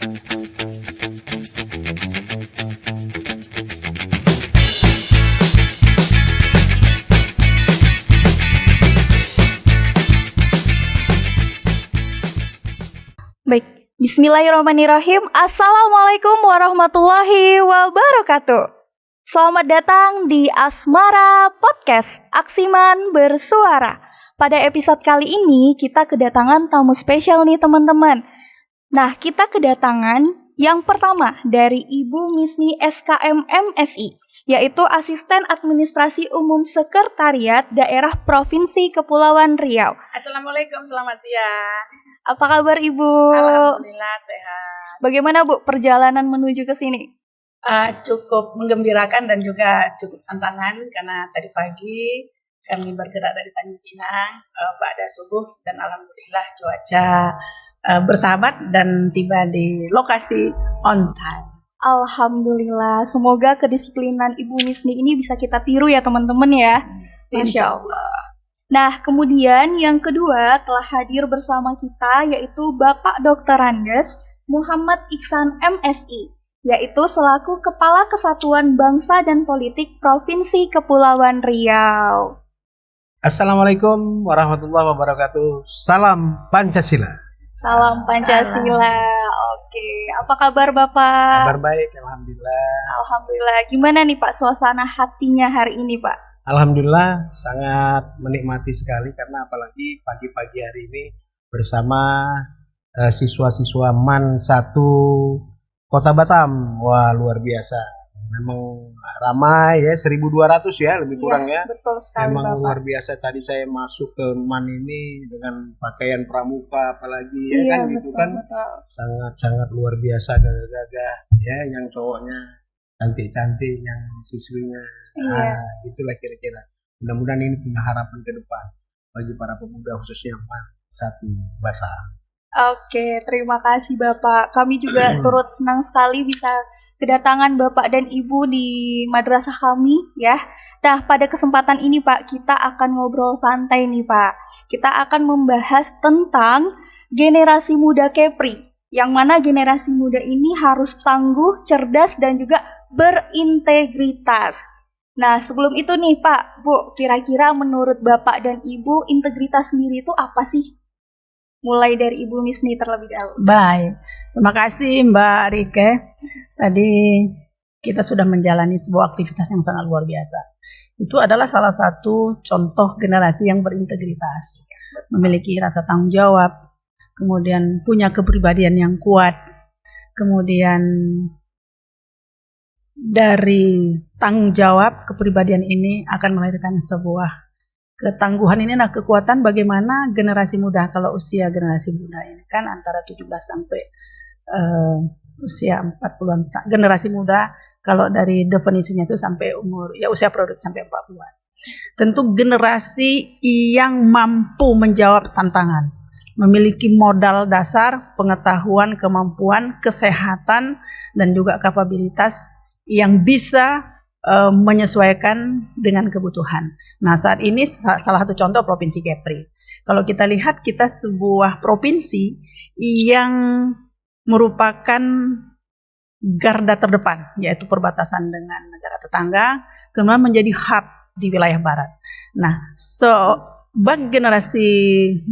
Baik, bismillahirrahmanirrahim. Assalamualaikum warahmatullahi wabarakatuh. Selamat datang di Asmara Podcast, Aksiman Bersuara. Pada episode kali ini kita kedatangan tamu spesial nih teman-teman. Nah, kita kedatangan yang pertama dari Ibu Misni SKM MSI, yaitu Asisten Administrasi Umum Sekretariat Daerah Provinsi Kepulauan Riau. Assalamualaikum, selamat siang. Apa kabar Ibu? Alhamdulillah sehat. Bagaimana Bu perjalanan menuju ke sini? Cukup menggembirakan dan juga cukup tantangan karena tadi pagi kami bergerak dari Tanjung Pinang pada subuh dan alhamdulillah cuaca bersahabat dan tiba di lokasi on time. Alhamdulillah, semoga kedisiplinan Ibu Misni ini bisa kita tiru ya teman-teman ya. Insya Allah. Nah, kemudian yang kedua telah hadir bersama kita yaitu Bapak Dr. Andes Muhammad Iksan MSI, yaitu selaku Kepala Kesatuan Bangsa dan Politik Provinsi Kepulauan Riau. Assalamualaikum warahmatullahi wabarakatuh. Salam Pancasila. Salam Pancasila. Oke, apa kabar Bapak? Kabar baik, alhamdulillah. Alhamdulillah. Gimana nih Pak suasana hatinya hari ini Pak? Alhamdulillah sangat menikmati sekali karena apalagi pagi-pagi hari ini bersama siswa-siswa MAN 1 Kota Batam. Wah, luar biasa. Memang ramai ya, 1.200 ya, lebih kurang ya. Betul sekali memang Bapak. luar biasa. Tadi saya masuk ke MAN ini dengan pakaian pramuka apalagi ya kan gitu kan. Sangat-sangat luar biasa, gagah-gagah ya, yang cowoknya cantik-cantik, yang siswinya gitulah kira-kira. Mudah-mudahan ini punya harapan ke depan bagi para pemuda khususnya MAN 1 Basah. Oke, terima kasih Bapak. Kami juga turut senang sekali bisa kedatangan Bapak dan Ibu di madrasah kami ya. Nah, pada kesempatan ini Pak, kita akan ngobrol santai nih Pak. Kita akan membahas tentang generasi muda Kepri. Yang mana generasi muda ini harus tangguh, cerdas, dan juga berintegritas. Nah, sebelum itu nih Pak, Bu, kira-kira menurut Bapak dan Ibu, integritas sendiri itu apa sih? Mulai dari Ibu Misni terlebih dahulu. Baik, terima kasih Mbak Rike. Tadi kita sudah menjalani sebuah aktivitas yang sangat luar biasa. Itu adalah salah satu contoh generasi yang berintegritas, memiliki rasa tanggung jawab, kemudian punya kepribadian yang kuat, kemudian dari tanggung jawab kepribadian ini akan melahirkan sebuah ketangguhan ini. Nah, kekuatan bagaimana generasi muda, kalau usia generasi muda ini kan antara 17 sampai usia 40-an. Generasi muda kalau dari definisinya itu sampai umur, ya usia produktif sampai 40-an. Tentu generasi yang mampu menjawab tantangan, memiliki modal dasar, pengetahuan, kemampuan, kesehatan, dan juga kapabilitas yang bisa menyesuaikan dengan kebutuhan. Nah, saat ini salah satu contoh Provinsi Kepri. Kalau kita lihat, kita sebuah provinsi yang merupakan garda terdepan, yaitu perbatasan dengan negara tetangga, kemudian menjadi hub di wilayah barat. Nah, bagi generasi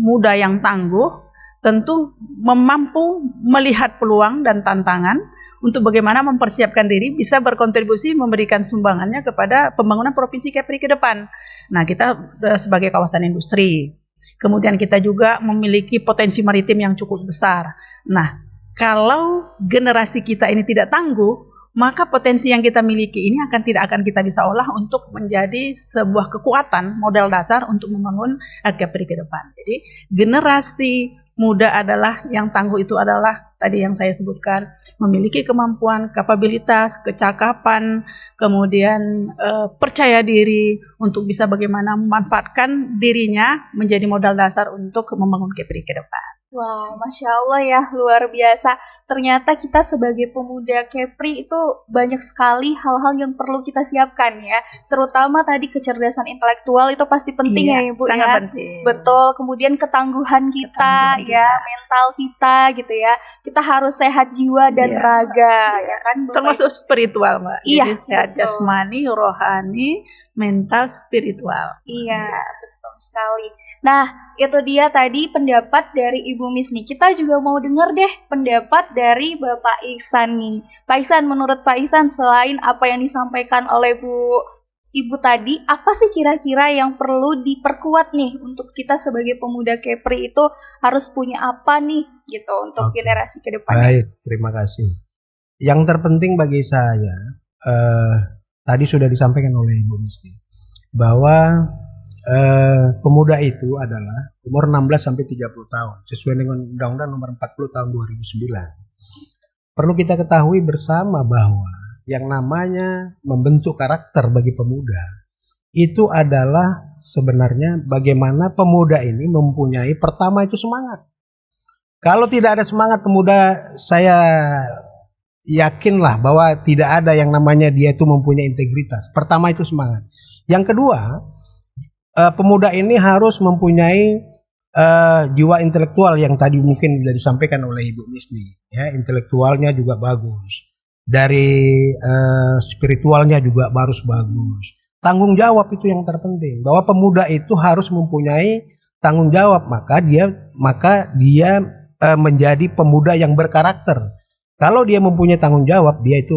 muda yang tangguh, tentu mampu melihat peluang dan tantangan untuk bagaimana mempersiapkan diri bisa berkontribusi memberikan sumbangannya kepada pembangunan Provinsi Kepri ke depan. Nah, kita sebagai kawasan industri, kemudian kita juga memiliki potensi maritim yang cukup besar. Nah, kalau generasi kita ini tidak tangguh, maka potensi yang kita miliki ini tidak akan kita bisa olah untuk menjadi sebuah kekuatan modal dasar untuk membangun Kepri ke depan. Jadi generasi muda adalah yang tangguh, itu adalah tadi yang saya sebutkan, memiliki kemampuan, kapabilitas, kecakapan, kemudian percaya diri untuk bisa bagaimana memanfaatkan dirinya menjadi modal dasar untuk membangun Kepri ke depan. Wah, Masya Allah ya, luar biasa. Ternyata kita sebagai pemuda Kepri itu banyak sekali hal-hal yang perlu kita siapkan ya. Terutama tadi kecerdasan intelektual itu pasti penting ya Ibu sangat ya. penting. Betul, kemudian ketangguhan kita ya, mental kita gitu ya. Kita harus sehat jiwa dan raga ya kan. Termasuk spiritual Mbak. Iya, jadi sehat jasmani, rohani, mental, spiritual. Iya, betul sekali. Nah, itu dia tadi pendapat dari Ibu Miss nih. Kita juga mau dengar deh pendapat dari Bapak Ihsan nih. Pak Ihsan, menurut Pak Ihsan selain apa yang disampaikan oleh Ibu tadi, apa sih kira-kira yang perlu diperkuat nih untuk kita sebagai pemuda Kepri itu harus punya apa nih gitu untuk generasi ke depannya? Baik, terima kasih. Yang terpenting bagi saya tadi sudah disampaikan oleh Ibu Misni bahwa pemuda itu adalah umur 16 sampai 30 tahun sesuai dengan Undang-Undang Nomor 40 tahun 2009. Perlu kita ketahui bersama bahwa yang namanya membentuk karakter bagi pemuda itu adalah sebenarnya bagaimana pemuda ini mempunyai pertama itu semangat. Kalau tidak ada semangat pemuda, saya yakinlah bahwa tidak ada yang namanya dia itu mempunyai integritas. Pertama itu semangat. Yang kedua, pemuda ini harus mempunyai jiwa intelektual yang tadi mungkin sudah disampaikan oleh Ibu Misni. Ya, intelektualnya juga bagus. Dari spiritualnya juga harus bagus. Tanggung jawab itu yang terpenting. Bahwa pemuda itu harus mempunyai tanggung jawab. Maka dia menjadi pemuda yang berkarakter. Kalau dia mempunyai tanggung jawab, dia itu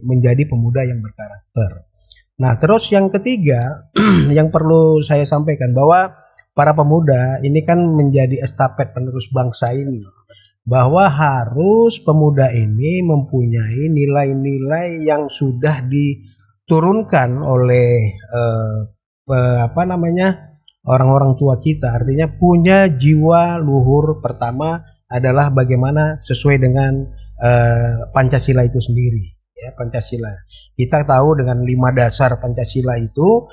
menjadi pemuda yang berkarakter. Nah, terus yang ketiga yang perlu saya sampaikan bahwa para pemuda ini kan menjadi estafet penerus bangsa ini. Bahwa harus pemuda ini mempunyai nilai-nilai yang sudah diturunkan oleh orang-orang tua kita. Artinya punya jiwa luhur pertama adalah bagaimana sesuai dengan Pancasila itu sendiri. Ya, Pancasila. Kita tahu dengan 5 dasar Pancasila itu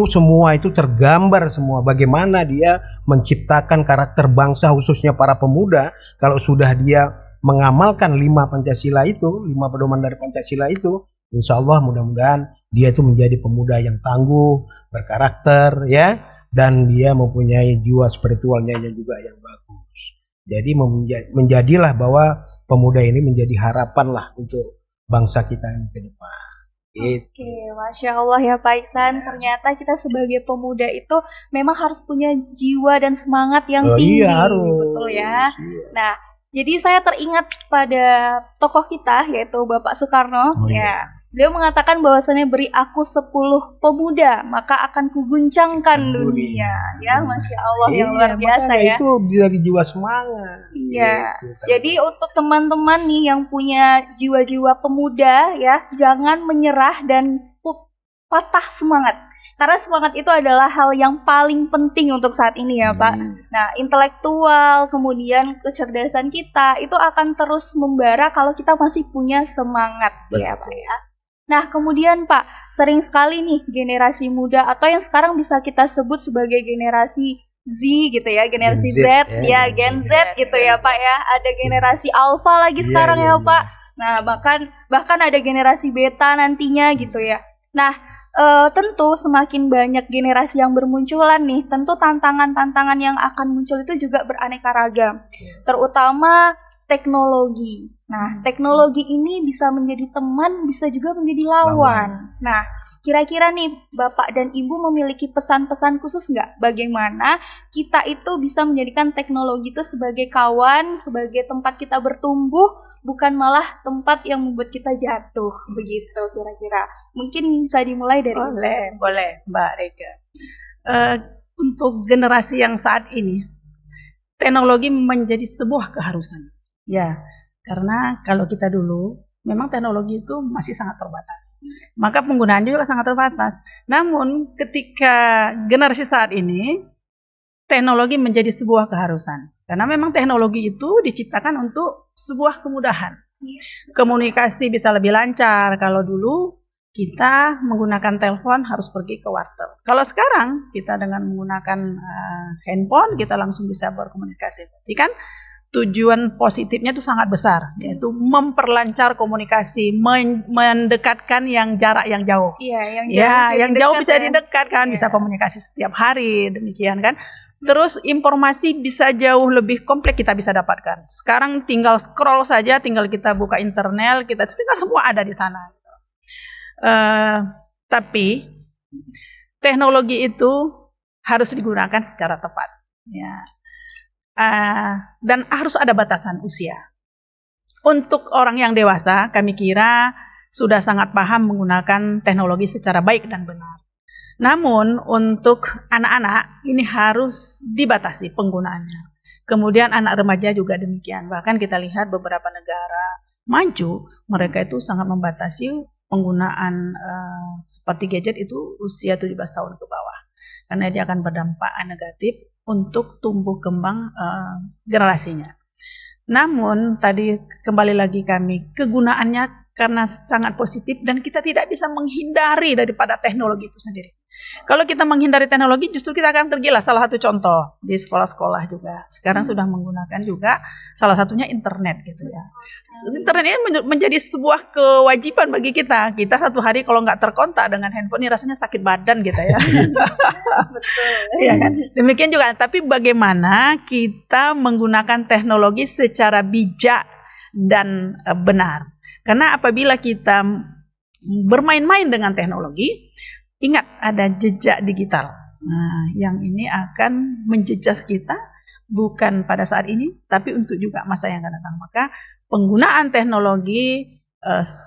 semua itu tergambar semua bagaimana dia menciptakan karakter bangsa khususnya para pemuda. Kalau sudah dia mengamalkan 5 Pancasila itu, 5 pedoman dari Pancasila itu, insya Allah mudah-mudahan dia itu menjadi pemuda yang tangguh, berkarakter ya, dan dia mempunyai jiwa spiritualnya yang juga yang bagus. Jadi menjadilah bahwa pemuda ini menjadi harapan lah untuk bangsa kita ini ke depan. Oke, Masya Allah ya Pak Ihsan. Ternyata kita sebagai pemuda itu memang harus punya jiwa dan semangat yang tinggi. Iya, harus. Betul ya. Nah, jadi saya teringat pada tokoh kita yaitu Bapak Soekarno. Ya, beliau mengatakan bahwasannya beri aku 10 pemuda maka akan kuguncangkan dunia. Ya, Masya Allah yang luar biasa ya. Itu dari jiwa semangat. Iya. Jadi untuk teman-teman nih yang punya jiwa-jiwa pemuda ya, jangan menyerah dan patah semangat. Karena semangat itu adalah hal yang paling penting untuk saat ini ya Pak. Nah, intelektual, kemudian kecerdasan kita itu akan terus membara kalau kita masih punya semangat. Betul. Ya Pak ya. Nah, kemudian Pak, sering sekali nih generasi muda atau yang sekarang bisa kita sebut sebagai generasi Z gitu ya, generasi Z ya, Gen Z gitu ya Pak ya. Ada generasi Alpha lagi sekarang ya Pak. Nah, bahkan ada generasi Beta nantinya gitu ya. Nah, tentu semakin banyak generasi yang bermunculan nih, tentu tantangan-tantangan yang akan muncul itu juga beraneka ragam. Terutama teknologi. Nah, teknologi ini bisa menjadi teman, bisa juga menjadi lawan. Nah, kira-kira nih Bapak dan Ibu memiliki pesan-pesan khusus nggak? Bagaimana kita itu bisa menjadikan teknologi itu sebagai kawan, sebagai tempat kita bertumbuh, bukan malah tempat yang membuat kita jatuh, begitu kira-kira. Mungkin bisa dimulai dari Boleh Mbak Rega. Untuk generasi yang saat ini, teknologi menjadi sebuah keharusan. Ya, karena kalau kita dulu memang teknologi itu masih sangat terbatas. Maka penggunaan juga sangat terbatas. Namun ketika generasi saat ini, teknologi menjadi sebuah keharusan. Karena memang teknologi itu diciptakan untuk sebuah kemudahan. Komunikasi bisa lebih lancar. Kalau dulu kita menggunakan telepon harus pergi ke wartel. Kalau sekarang kita dengan menggunakan handphone kita langsung bisa berkomunikasi. Berarti kan tujuan positifnya itu sangat besar, yaitu memperlancar komunikasi, mendekatkan yang jarak yang jauh. Iya, yang jauh bisa ya. didekat kan, bisa komunikasi setiap hari, demikian kan. Terus informasi bisa jauh lebih kompleks kita bisa dapatkan. Sekarang tinggal scroll saja, tinggal kita buka internet, kita tinggal semua ada di sana. Tapi teknologi itu harus digunakan secara tepat, ya. Dan harus ada batasan usia. Untuk orang yang dewasa, kami kira sudah sangat paham menggunakan teknologi secara baik dan benar. Namun untuk anak-anak ini harus dibatasi penggunaannya. Kemudian anak remaja juga demikian. Bahkan kita lihat beberapa negara maju, mereka itu sangat membatasi penggunaan seperti gadget itu usia 17 tahun ke bawah. Karena dia akan berdampak negatif untuk tumbuh kembang generasinya. Namun tadi kembali lagi kami, kegunaannya karena sangat positif dan kita tidak bisa menghindari daripada teknologi itu sendiri. Kalau kita menghindari teknologi justru kita akan tergilas. Salah satu contoh di sekolah-sekolah juga sekarang sudah menggunakan juga salah satunya internet gitu ya. Internet ini menjadi sebuah kewajiban bagi kita. Kita satu hari kalau nggak terkontak dengan handphone ini rasanya sakit badan gitu ya. Betul. Ya kan? Demikian juga. Tapi bagaimana kita menggunakan teknologi secara bijak dan benar. Karena apabila kita bermain-main dengan teknologi, ingat ada jejak digital. Nah, yang ini akan menjejas kita bukan pada saat ini, tapi untuk juga masa yang akan datang. Maka penggunaan teknologi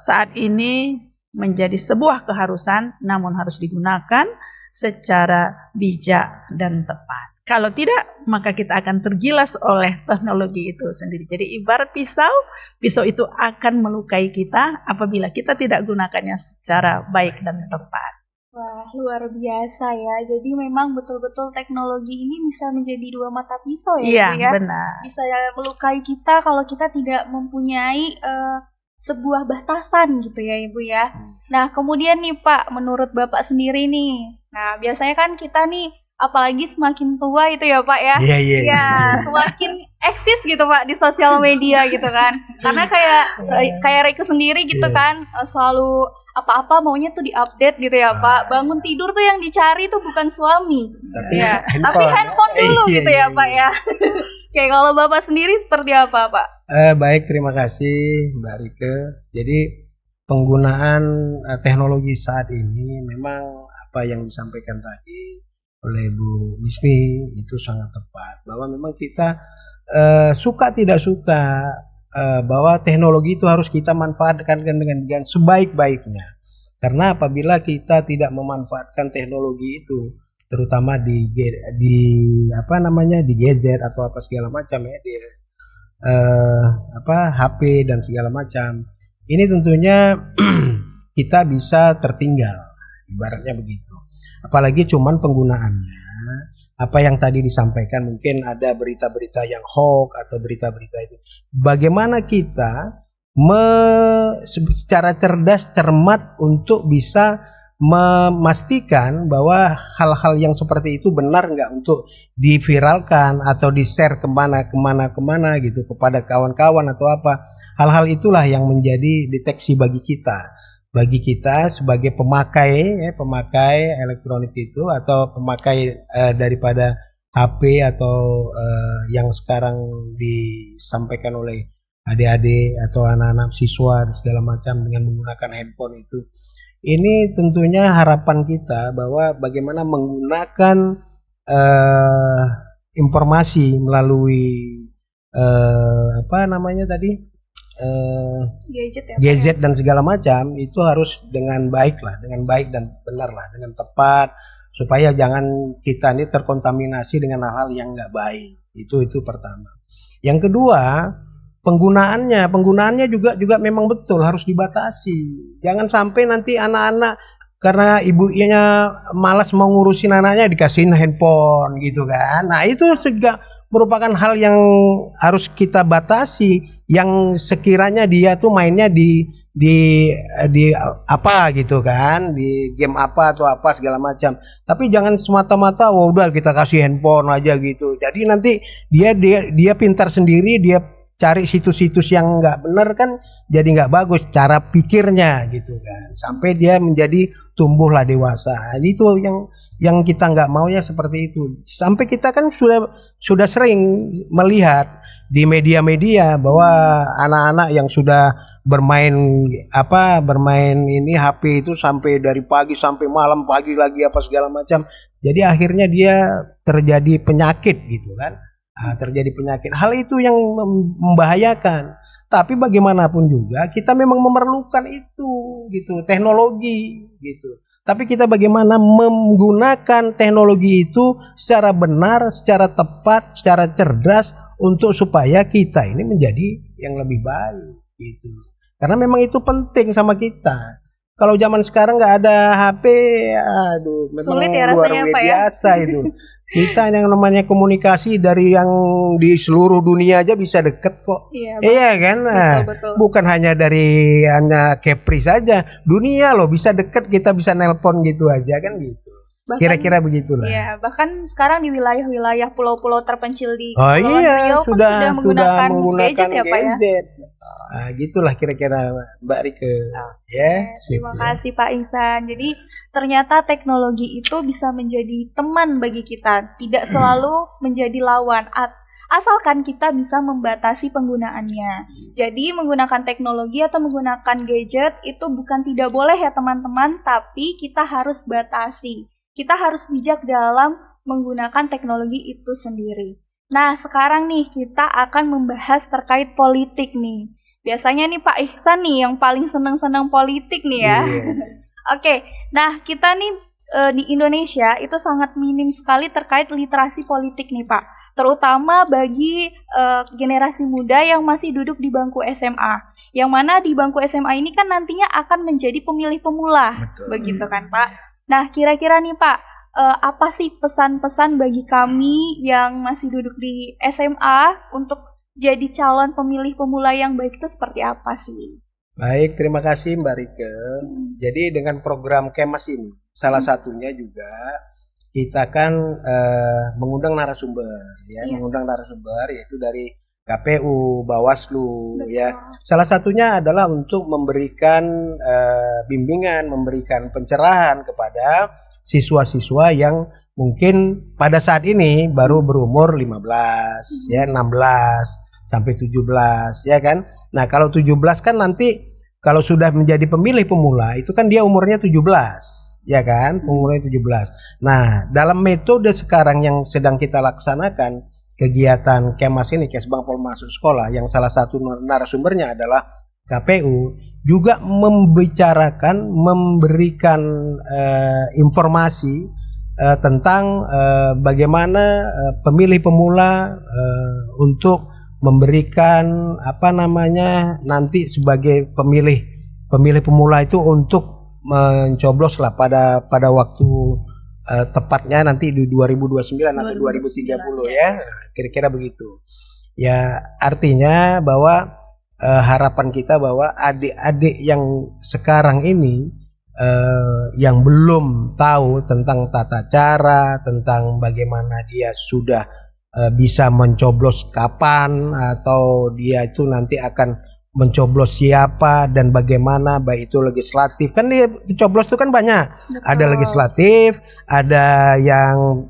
saat ini menjadi sebuah keharusan, namun harus digunakan secara bijak dan tepat. Kalau tidak, maka kita akan tergilas oleh teknologi itu sendiri. Jadi ibarat pisau itu akan melukai kita apabila kita tidak gunakannya secara baik dan tepat. Wah, luar biasa ya. Jadi memang betul-betul teknologi ini bisa menjadi dua mata pisau ya, Iya, ya. benar. Bisa melukai kita kalau kita tidak mempunyai sebuah batasan gitu ya, Ibu ya. Nah, kemudian nih Pak, menurut Bapak sendiri nih. Nah, biasanya kan kita nih apalagi semakin tua itu ya Pak ya. Iya. Ya, semakin eksis gitu Pak di sosial media gitu kan. Karena kayak Reiko sendiri gitu kan, selalu apa-apa maunya tuh diupdate gitu ya Pak. Bangun tidur tuh yang dicari tuh bukan suami. Tapi handphone dulu gitu ya Pak ya. Kayak kalau Bapak sendiri seperti apa Pak? Baik, terima kasih Mbak Rike. Jadi penggunaan teknologi saat ini memang apa yang disampaikan tadi oleh Bu Misni itu sangat tepat. Bahwa memang kita suka tidak suka bahwa teknologi itu harus kita manfaatkan dengan sebaik-baiknya. Karena apabila kita tidak memanfaatkan teknologi itu, terutama di gadget atau apa segala macam ya, di HP dan segala macam, ini tentunya kita bisa tertinggal, ibaratnya begitu. Apalagi cuman penggunaannya, apa yang tadi disampaikan, mungkin ada berita-berita yang hoax atau berita-berita itu. Bagaimana kita secara cerdas, cermat untuk bisa memastikan bahwa hal-hal yang seperti itu benar nggak untuk diviralkan atau di-share kemana gitu kepada kawan-kawan atau apa. Hal-hal itulah yang menjadi deteksi bagi kita sebagai pemakai elektronik itu atau pemakai daripada HP atau yang sekarang disampaikan oleh adik-adik atau anak-anak siswa segala macam dengan menggunakan handphone itu. Ini tentunya harapan kita bahwa bagaimana menggunakan informasi melalui gadget dan segala macam itu harus dengan baik dan benar lah, dengan tepat, supaya jangan kita ini terkontaminasi dengan hal-hal yang nggak baik. Itu pertama. Yang kedua, penggunaannya juga memang betul harus dibatasi. Jangan sampai nanti anak-anak karena ibunya malas mau ngurusin anaknya dikasihin handphone gitu kan. Nah, itu juga merupakan hal yang harus kita batasi, yang sekiranya dia tuh mainnya di di apa gitu kan, di game apa atau apa segala macam. Tapi jangan semata-mata udah kita kasih handphone aja gitu. Jadi nanti dia pintar sendiri, dia cari situs-situs yang nggak benar kan, jadi nggak bagus cara pikirnya gitu kan. Sampai dia menjadi tumbuhlah dewasa. Itu yang kita nggak mau ya seperti itu. Sampai kita kan sudah sering melihat di media-media bahwa anak-anak yang sudah bermain ini HP itu sampai dari pagi sampai malam, pagi lagi apa segala macam. Jadi akhirnya dia terjadi penyakit gitu kan. Terjadi penyakit. Hal itu yang membahayakan. Tapi bagaimanapun juga kita memang memerlukan itu gitu, teknologi gitu. Tapi kita bagaimana menggunakan teknologi itu secara benar, secara tepat, secara cerdas untuk supaya kita ini menjadi yang lebih baik gitu. Karena memang itu penting sama kita. Kalau zaman sekarang nggak ada HP, aduh, memang sulit ya luar rasanya, Pak, biasa itu. Kita yang namanya komunikasi dari yang di seluruh dunia aja bisa deket kok. Iya kan? Nah, betul. Bukan hanya Kepri saja, dunia loh bisa deket, kita bisa nelpon gitu aja kan gitu. Bahkan, kira-kira begitulah. Iya, bahkan sekarang di wilayah-wilayah pulau-pulau terpencil di Kepulauan Riau sudah menggunakan gadget ya, Pak ya. Nah, gitulah kira-kira Mbak Rike. Ya, terima kasih Pak Ihsan. Jadi ternyata teknologi itu bisa menjadi teman bagi kita, tidak selalu menjadi lawan. Asalkan kita bisa membatasi penggunaannya. Jadi menggunakan teknologi atau menggunakan gadget itu bukan tidak boleh ya teman-teman, tapi kita harus batasi. Kita harus bijak dalam menggunakan teknologi itu sendiri. Nah, sekarang nih kita akan membahas terkait politik nih. Biasanya nih Pak Ihsan nih yang paling senang-senang politik nih ya. Oke, nah kita nih di Indonesia itu sangat minim sekali terkait literasi politik nih Pak. Terutama bagi generasi muda yang masih duduk di bangku SMA. Yang mana di bangku SMA ini kan nantinya akan menjadi pemilih pemula. Betul. Begitu kan Pak. Nah kira-kira nih Pak, apa sih pesan-pesan bagi kami yang masih duduk di SMA untuk jadi calon pemilih pemula yang baik itu seperti apa sih? Baik, terima kasih Mbak Rike. Jadi dengan program Kemas ini, salah satunya juga kita kan mengundang narasumber, mengundang narasumber yaitu dari KPU, Bawaslu, ya. Salah satunya adalah untuk memberikan bimbingan, memberikan pencerahan kepada siswa-siswa yang mungkin pada saat ini baru berumur 15, 16 sampai 17 ya kan. Nah, kalau 17 kan nanti kalau sudah menjadi pemilih pemula itu kan dia umurnya 17 ya kan, umurnya 17. Nah, dalam metode sekarang yang sedang kita laksanakan kegiatan Kemas ini, Kesbang Pol Masuk Sekolah, yang salah satu narasumbernya adalah KPU, juga memberikan informasi tentang bagaimana pemilih pemula untuk memberikan nanti sebagai pemilih pemula itu untuk mencoblos lah pada waktu tepatnya nanti di 2029 atau 2030 ya, kira-kira begitu. Ya artinya bahwa harapan kita bahwa adik-adik yang sekarang ini yang belum tahu tentang tata cara, tentang bagaimana dia sudah bisa mencoblos kapan, atau dia itu nanti akan mencoblos siapa dan bagaimana, baik itu legislatif, kan dia coblos itu kan banyak. Betul. Ada legislatif, ada yang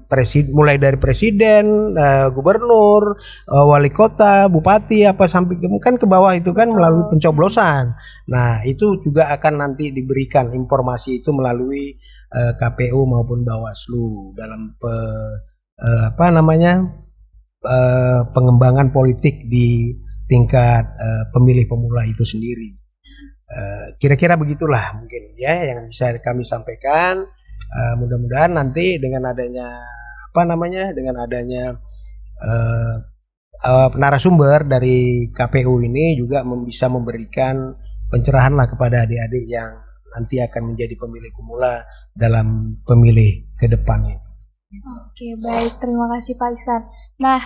mulai dari presiden, gubernur, wali kota, bupati, apa sampai kan ke bawah itu kan. Betul. Melalui pencoblosan. Nah itu juga akan nanti diberikan informasi itu melalui KPU maupun Bawaslu dalam pengembangan politik di tingkat pemilih pemula itu sendiri. Kira-kira begitulah mungkin ya yang bisa kami sampaikan. Mudah-mudahan nanti dengan adanya narasumber dari KPU ini juga bisa memberikan pencerahan lah kepada adik-adik yang nanti akan menjadi pemilih pemula dalam pemilih ke depannya. Oke, baik, terima kasih Pak Ihsan. Nah,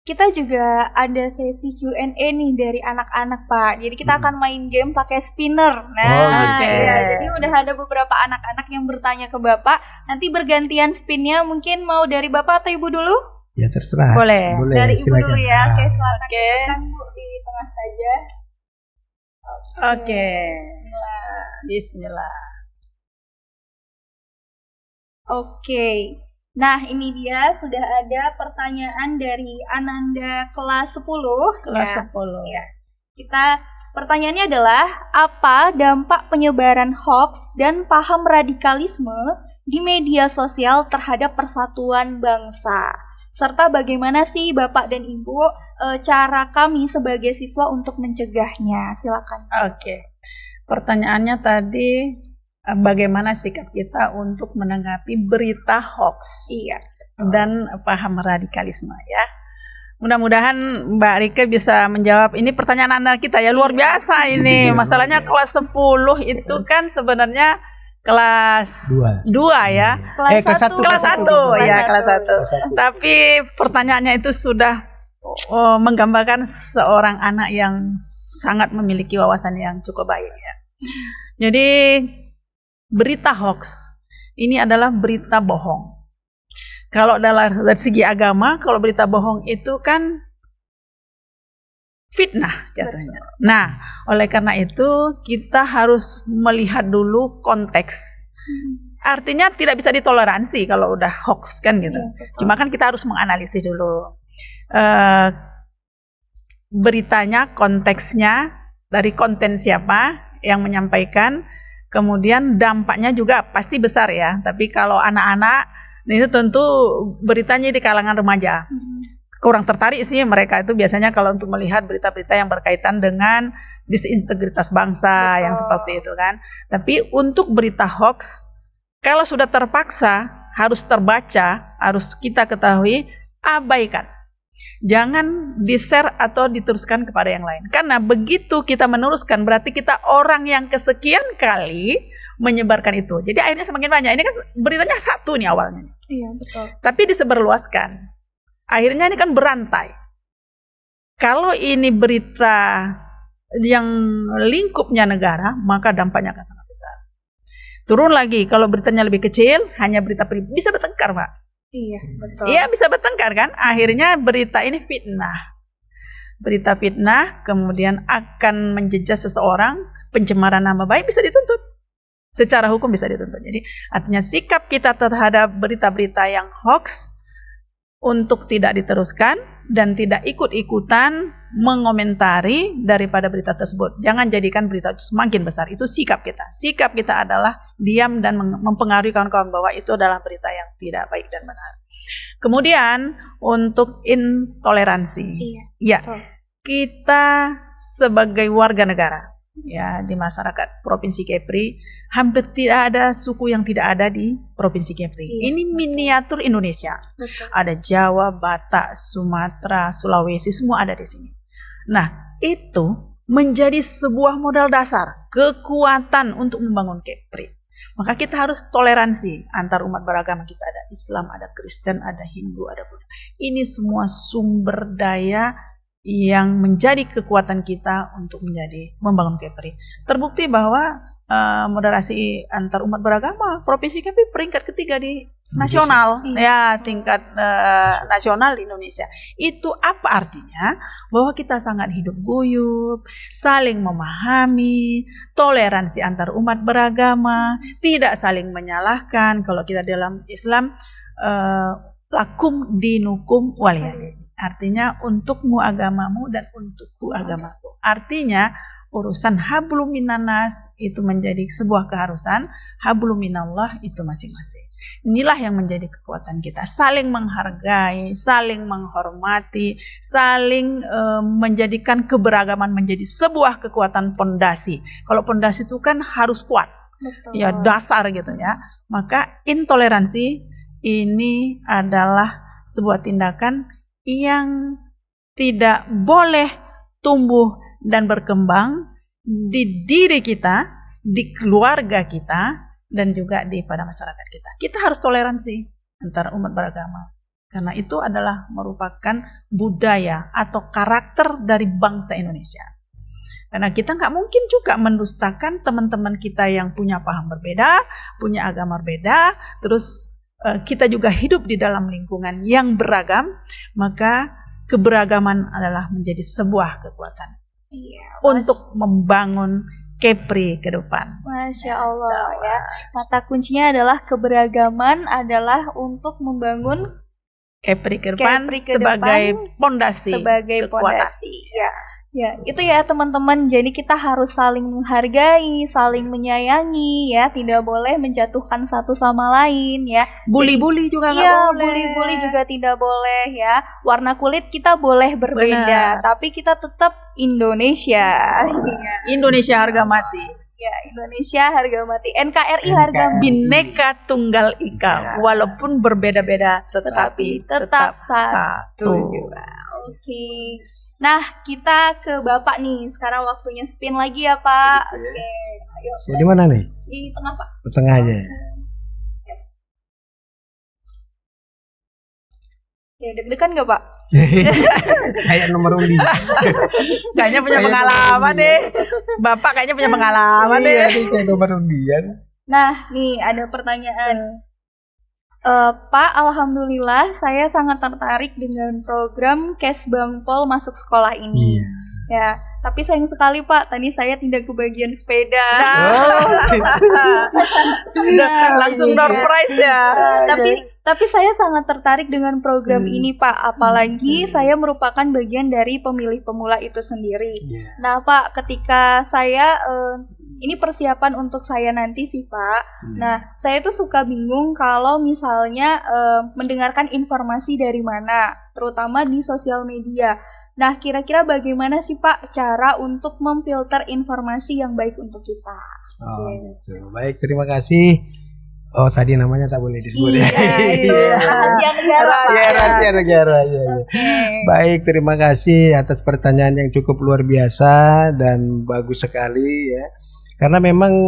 kita juga ada sesi Q&A nih dari anak-anak, Pak. Jadi kita akan main game pakai spinner. Nah, ya, jadi udah ada beberapa anak-anak yang bertanya ke Bapak. Nanti bergantian spinnya, mungkin mau dari Bapak atau Ibu dulu? Ya terserah. Boleh. Dari Ibu silakan. dulu ya. Oke, silakan Bu di tengah saja. Oke. Bismillah. Oke. Nah, ini dia sudah ada pertanyaan dari Ananda kelas 10. Kelas Ya. 10. Ya. Pertanyaannya adalah, apa dampak penyebaran hoax dan paham radikalisme di media sosial terhadap persatuan bangsa? Serta bagaimana sih Bapak dan Ibu cara kami sebagai siswa untuk mencegahnya? Silakan. Oke. Pertanyaannya tadi, bagaimana sikap kita untuk menanggapi berita hoax dan paham radikalisme ya. Mudah-mudahan Mbak Rike bisa menjawab. Ini pertanyaan anak kita ya, luar biasa ini. Masalahnya kelas 10 itu kan sebenarnya kelas 2 ya. Kelas 1 Kelas 1 ya, kelas 1. Tapi pertanyaannya itu sudah menggambarkan seorang anak yang sangat memiliki wawasan yang cukup baik ya. Jadi berita hoax ini adalah berita bohong. Kalau dari segi agama, kalau berita bohong itu kan fitnah jatuhnya. Nah, oleh karena itu kita harus melihat dulu konteks. Artinya tidak bisa ditoleransi kalau udah hoax kan gitu. Cuma kan kita harus menganalisis dulu beritanya, konteksnya, dari konten siapa yang menyampaikan. Kemudian dampaknya juga pasti besar ya. Tapi kalau anak-anak, itu tentu beritanya di kalangan remaja. Kurang tertarik sih mereka itu biasanya kalau untuk melihat berita-berita yang berkaitan dengan disintegritas bangsa yang seperti itu kan. Tapi untuk berita hoax, kalau sudah terpaksa harus terbaca, harus kita ketahui, abaikan. Jangan di-share atau diteruskan kepada yang lain. Karena begitu kita meneruskan, berarti kita orang yang kesekian kali menyebarkan itu. Jadi akhirnya semakin banyak. Ini kan beritanya satu nih awalnya. Iya, betul. Tapi disebarluaskan. Akhirnya ini kan berantai. Kalau ini berita yang lingkupnya negara, maka dampaknya akan sangat besar. Turun lagi, kalau beritanya lebih kecil, hanya berita pribadi, bisa bertengkar, Pak. Iya, betul. Iya, bisa bertengkar kan? Akhirnya berita ini fitnah. Berita fitnah kemudian akan menjejak seseorang, pencemaran nama baik, bisa dituntut. Secara hukum bisa dituntut. Jadi artinya sikap kita terhadap berita-berita yang hoax untuk tidak diteruskan dan tidak ikut-ikutan mengomentari daripada berita tersebut. Jangan jadikan berita itu semakin besar. Itu sikap kita. Sikap kita adalah diam dan mempengaruhi kawan-kawan bahwa itu adalah berita yang tidak baik dan benar. Kemudian untuk intoleransi. Ya, kita sebagai warga negara ya di masyarakat Provinsi Kepri, hampir tidak ada suku yang tidak ada di Provinsi Kepri. Ini miniatur Indonesia. Ada Jawa, Batak, Sumatera, Sulawesi, semua ada di sini. Nah, itu menjadi sebuah modal dasar, kekuatan untuk membangun Kepri. Maka kita harus toleransi antar umat beragama. Kita ada Islam, ada Kristen, ada Hindu, ada Buddha. Ini semua sumber daya yang menjadi kekuatan kita untuk membangun Kepri. Terbukti bahwa moderasi antar umat beragama Provinsi Kepri peringkat ketiga di nasional ya, tingkat nasional di Indonesia. Itu apa artinya? Bahwa kita sangat hidup guyup, saling memahami, toleransi antar umat beragama, tidak saling menyalahkan. Kalau kita dalam Islam lakum dinukum waliyadin. Artinya untukmu agamamu dan untukku agamaku. Artinya urusan hablum minannas itu menjadi sebuah keharusan, hablum minallah itu masing-masing. Inilah yang menjadi kekuatan kita, saling menghargai, saling menghormati, saling menjadikan keberagaman menjadi sebuah kekuatan pondasi. Kalau pondasi itu kan harus kuat. Betul. Ya dasar gitu ya. Maka intoleransi ini adalah sebuah tindakan yang tidak boleh tumbuh dan berkembang di diri kita, di keluarga kita, dan juga pada masyarakat kita. Kita harus toleransi antara umat beragama. Karena itu adalah merupakan budaya atau karakter dari bangsa Indonesia. Karena kita nggak mungkin juga mendustakan teman-teman kita yang punya paham berbeda, punya agama berbeda, terus kita juga hidup di dalam lingkungan yang beragam, maka keberagaman adalah menjadi sebuah kekuatan untuk membangun Kepri ke depan. Masya Allah ya. Kata kuncinya adalah keberagaman adalah untuk membangun Kepri ke depan sebagai pondasi. Sebagai pondasi. Ya, itu ya teman-teman. Jadi kita harus saling menghargai, saling menyayangi ya, tidak boleh menjatuhkan satu sama lain ya. Bully-bully juga nggak boleh. Bully-bully juga tidak boleh ya. Warna kulit kita boleh berbeda, tapi kita tetap Indonesia. Indonesia harga mati. Ya, Indonesia harga mati. NKRI harga mati. Bhinneka Tunggal Ika. Walaupun berbeda-beda, tetapi tetap satu. Oke. Nah, kita ke Bapak nih. Sekarang waktunya spin lagi ya, Pak. Oke. Ayo. Di mana nih? Di tengah, Pak. Di tengah aja. Ya, deg-degan nggak, Pak? Kayak nomor undi. Kayaknya punya pengalaman deh. Bapak kayaknya punya pengalaman deh. Kayak nomor undian. Nah, nih ada pertanyaan. Pak, alhamdulillah saya sangat tertarik dengan program Kes Bangpol masuk sekolah ini. Ya, tapi sayang sekali Pak, tadi saya tidak kebagian sepeda. Langsung door prize ya. Tapi saya sangat tertarik dengan program ini Pak, apalagi saya merupakan bagian dari pemilih pemula itu sendiri. Nah Pak, ketika saya ini persiapan untuk saya nanti sih Pak. Nah, saya tuh suka bingung kalau misalnya mendengarkan informasi dari mana, terutama di sosial media. Nah, kira-kira bagaimana sih Pak cara untuk memfilter informasi yang baik untuk kita? Gitu. Baik, terima kasih. Oh, tadi namanya tak boleh disebut ya. Itu rahasia negara. Rahasia negara. Baik, terima kasih atas pertanyaan yang cukup luar biasa dan bagus sekali ya. Karena memang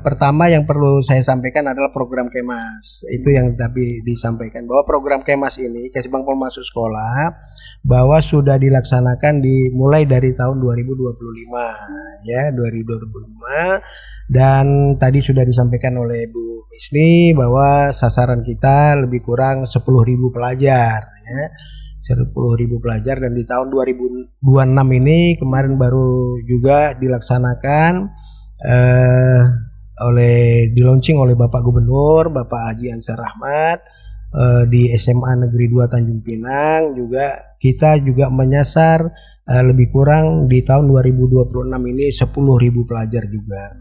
pertama yang perlu saya sampaikan adalah program Kemas. Itu yang tadi disampaikan bahwa program Kemas ini, Kes Bangpol Masuk Sekolah, bahwa sudah dilaksanakan mulai dari tahun 2025 ya, 2025, dan tadi sudah disampaikan oleh Bu Misni bahwa sasaran kita lebih kurang 10.000 pelajar ya. 10.000 pelajar, dan di tahun 2026 ini kemarin baru juga dilaksanakan di-launching oleh Bapak Gubernur, Bapak Haji Ansar Rahmat di SMA Negeri 2 Tanjung Pinang. Juga kita juga menyasar lebih kurang di tahun 2026 ini 10.000 pelajar juga.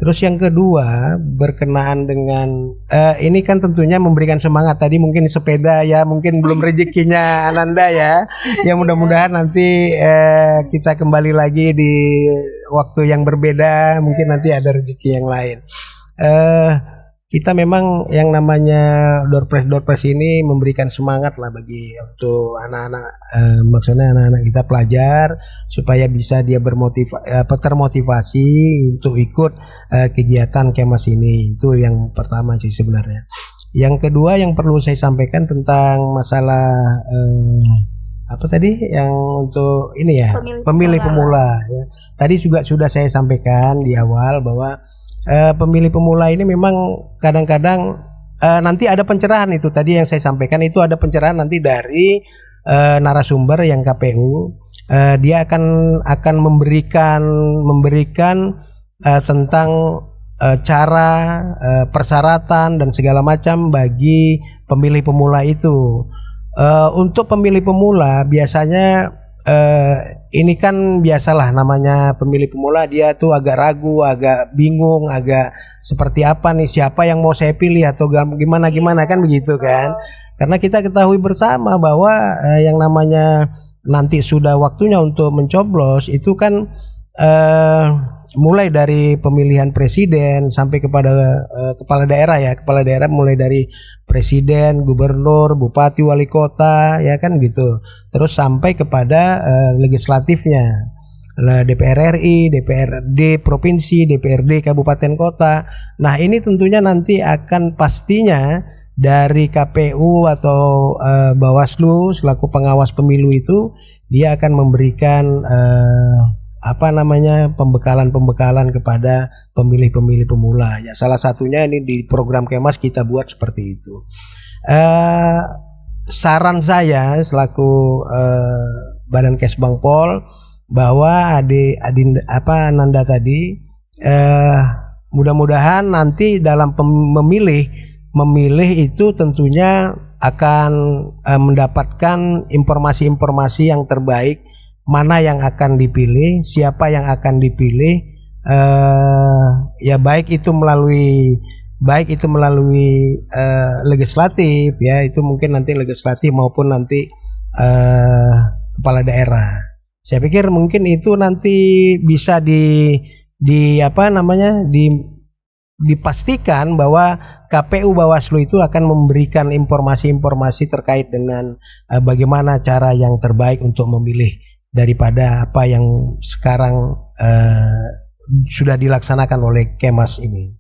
Terus yang kedua berkenaan dengan ini kan tentunya memberikan semangat. Tadi mungkin sepeda ya, mungkin belum rezekinya Ananda ya. Yang mudah-mudahan nanti kita kembali lagi di waktu yang berbeda, mungkin nanti ada rezeki yang lain. Kita memang yang namanya door prize ini memberikan semangat lah bagi untuk anak-anak, maksudnya anak-anak kita pelajar supaya bisa dia termotivasi untuk ikut kegiatan Kemas ini. Itu yang pertama sih sebenarnya. Yang kedua yang perlu saya sampaikan tentang masalah apa tadi yang untuk ini ya, pemilih pemula ya. Tadi juga sudah saya sampaikan di awal bahwa pemilih pemula ini memang kadang-kadang nanti ada pencerahan. Itu tadi yang saya sampaikan, itu ada pencerahan nanti dari narasumber yang KPU. Dia akan memberikan tentang cara, persyaratan dan segala macam bagi pemilih pemula itu. Untuk pemilih pemula biasanya ini kan biasalah namanya pemilih pemula, dia tuh agak ragu, agak bingung, agak seperti apa nih, siapa yang mau saya pilih atau gimana kan begitu kan. Karena kita ketahui bersama bahwa yang namanya nanti sudah waktunya untuk mencoblos itu kan mulai dari pemilihan presiden sampai kepada kepala daerah ya. Kepala daerah mulai dari presiden, gubernur, bupati, wali kota ya kan gitu. Terus sampai kepada legislatifnya, DPR RI, DPRD provinsi, DPRD kabupaten kota. Nah, ini tentunya nanti akan pastinya dari KPU atau Bawaslu selaku pengawas pemilu itu dia akan memberikan pembekalan kepada pemilih-pemilih pemula. Ya, salah satunya ini di program Kemas kita buat seperti itu. Saran saya selaku Badan Kesbangpol bahwa Nanda tadi mudah-mudahan nanti dalam memilih itu tentunya akan mendapatkan informasi-informasi yang terbaik, mana yang akan dipilih, siapa yang akan dipilih, ya baik itu melalui legislatif, ya itu mungkin nanti legislatif maupun nanti kepala daerah. Saya pikir mungkin itu nanti bisa dipastikan bahwa KPU Bawaslu itu akan memberikan informasi-informasi terkait dengan bagaimana cara yang terbaik untuk memilih daripada apa yang sekarang sudah dilaksanakan oleh Kemas ini.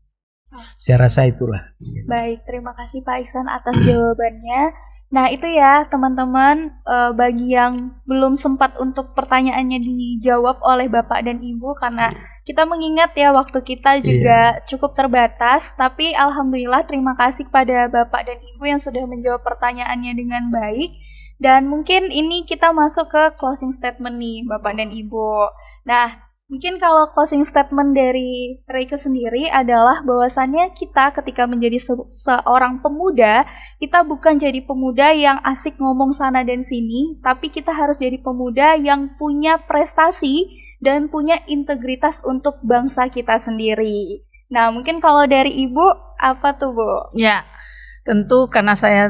Saya rasa itulah. Baik, terima kasih Pak Iksan atas jawabannya. Nah itu ya teman-teman, bagi yang belum sempat untuk pertanyaannya dijawab oleh Bapak dan Ibu, karena kita mengingat ya waktu kita juga cukup terbatas, tapi alhamdulillah terima kasih kepada Bapak dan Ibu yang sudah menjawab pertanyaannya dengan baik. Dan mungkin ini kita masuk ke closing statement nih Bapak dan Ibu. Nah, mungkin kalau closing statement dari Reike sendiri adalah bahwasannya kita ketika menjadi seorang pemuda, kita bukan jadi pemuda yang asik ngomong sana dan sini, tapi kita harus jadi pemuda yang punya prestasi dan punya integritas untuk bangsa kita sendiri. Nah, mungkin kalau dari Ibu, apa tuh Bu? Ya, tentu karena saya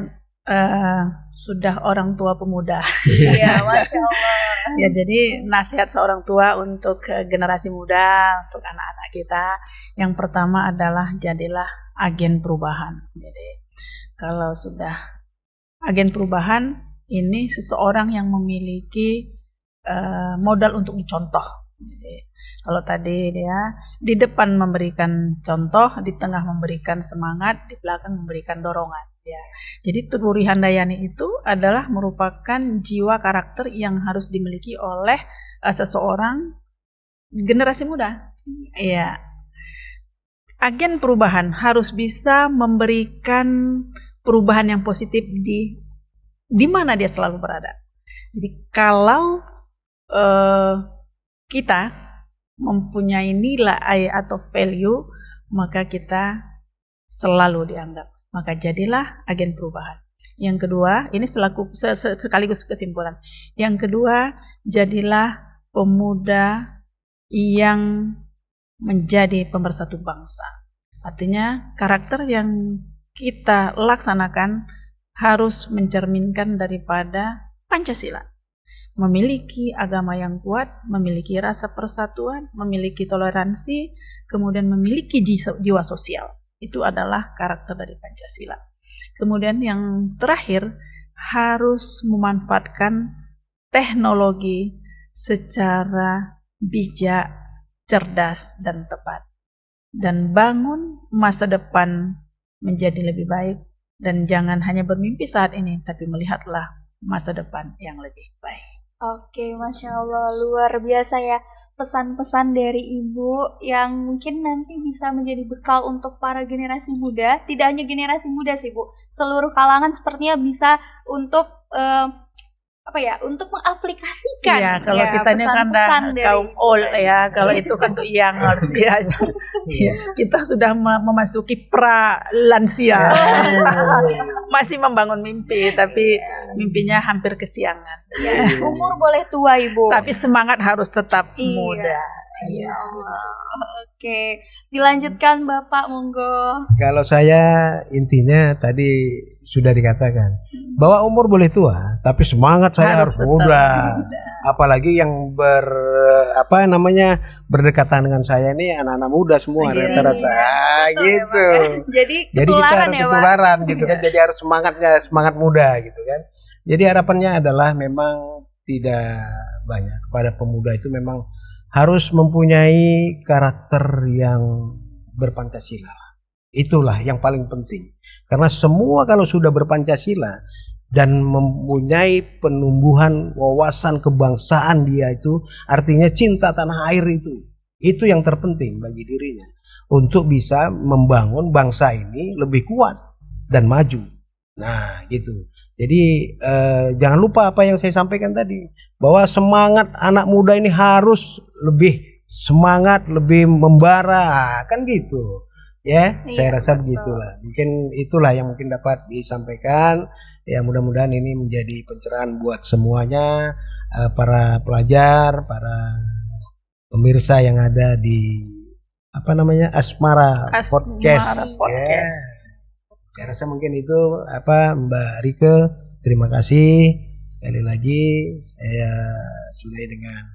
sudah orang tua pemuda. Iya, Masya Allah. Ya, jadi nasihat seorang tua untuk generasi muda, untuk anak-anak kita, yang pertama adalah jadilah agen perubahan. Jadi kalau sudah agen perubahan, ini seseorang yang memiliki modal untuk dicontoh. Jadi kalau tadi dia di depan memberikan contoh, di tengah memberikan semangat, di belakang memberikan dorongan. Ya, jadi Turi Handayani itu adalah merupakan jiwa karakter yang harus dimiliki oleh seseorang generasi muda. Ya, agen perubahan harus bisa memberikan perubahan yang positif di mana dia selalu berada. Jadi kalau kita mempunyai nilai atau value, maka kita selalu dianggap. Maka jadilah agen perubahan. Yang kedua, ini sekaligus kesimpulan. Yang kedua, jadilah pemuda yang menjadi pemersatu bangsa. Artinya karakter yang kita laksanakan harus mencerminkan daripada Pancasila. Memiliki agama yang kuat, memiliki rasa persatuan, memiliki toleransi, kemudian memiliki jiwa sosial. Itu adalah karakter dari Pancasila. Kemudian yang terakhir, harus memanfaatkan teknologi secara bijak, cerdas, dan tepat. Dan bangun masa depan menjadi lebih baik. Dan jangan hanya bermimpi saat ini, tapi melihatlah masa depan yang lebih baik. Oke, Masya Allah, luar biasa ya pesan-pesan dari Ibu yang mungkin nanti bisa menjadi bekal untuk para generasi muda. Tidak hanya generasi muda sih Bu, seluruh kalangan sepertinya bisa untuk untuk mengaplikasikan. Iya, kalau kita ini kan kaum old ya, kalau itu kan tuh yang harus ya. Kita sudah memasuki lansia. Masih membangun mimpi, tapi mimpinya hampir kesiangan. Ya, umur boleh tua Ibu, tapi semangat harus tetap muda. Insya Allah. Oke, dilanjutkan Bapak, monggo. Kalau saya intinya tadi sudah dikatakan bahwa umur boleh tua, tapi semangat saya harus muda. Apalagi yang berdekatan dengan saya ini anak-anak muda semua rata-rata gitu. Jadi kita harus ketularan gitu kan. Jadi harus semangat muda gitu kan. Jadi harapannya adalah memang tidak banyak kepada pemuda itu memang harus mempunyai karakter yang berpancasila. Itulah yang paling penting. Karena semua kalau sudah berpancasila dan mempunyai penumbuhan wawasan kebangsaan, dia itu artinya cinta tanah air, itu yang terpenting bagi dirinya untuk bisa membangun bangsa ini lebih kuat dan maju. Nah gitu. Jadi jangan lupa apa yang saya sampaikan tadi, bahwa semangat anak muda ini harus lebih semangat, lebih membara, kan gitu ya. Iya, Saya rasa betul. begitulah. Mungkin itulah yang mungkin dapat disampaikan. Ya mudah-mudahan ini menjadi pencerahan buat semuanya, para pelajar, para pemirsa yang ada di Asmara Podcast. Ya. Saya rasa mungkin itu Mbak Rike, terima kasih sekali lagi. Saya sudahi dengan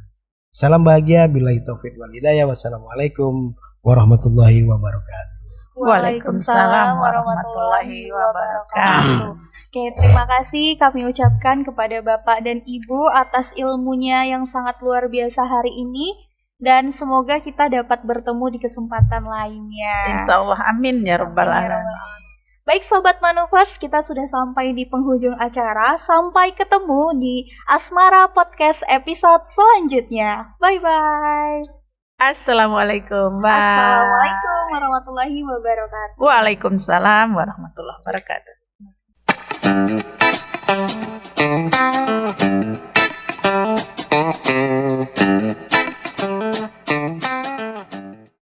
salam bahagia, billahi taufik wal hidayah. Wassalamualaikum warahmatullahi wabarakatuh. Waalaikumsalam warahmatullahi wabarakatuh. Oke, terima kasih kami ucapkan kepada Bapak dan Ibu atas ilmunya yang sangat luar biasa hari ini, dan semoga kita dapat bertemu di kesempatan lainnya. Insya Allah, amin ya rabbal alamin. Baik Sobat Manuvers, kita sudah sampai di penghujung acara. Sampai ketemu di Asmara Podcast episode selanjutnya. Bye-bye. Assalamualaikum. Bye. Assalamualaikum warahmatullahi wabarakatuh. Waalaikumsalam warahmatullahi wabarakatuh.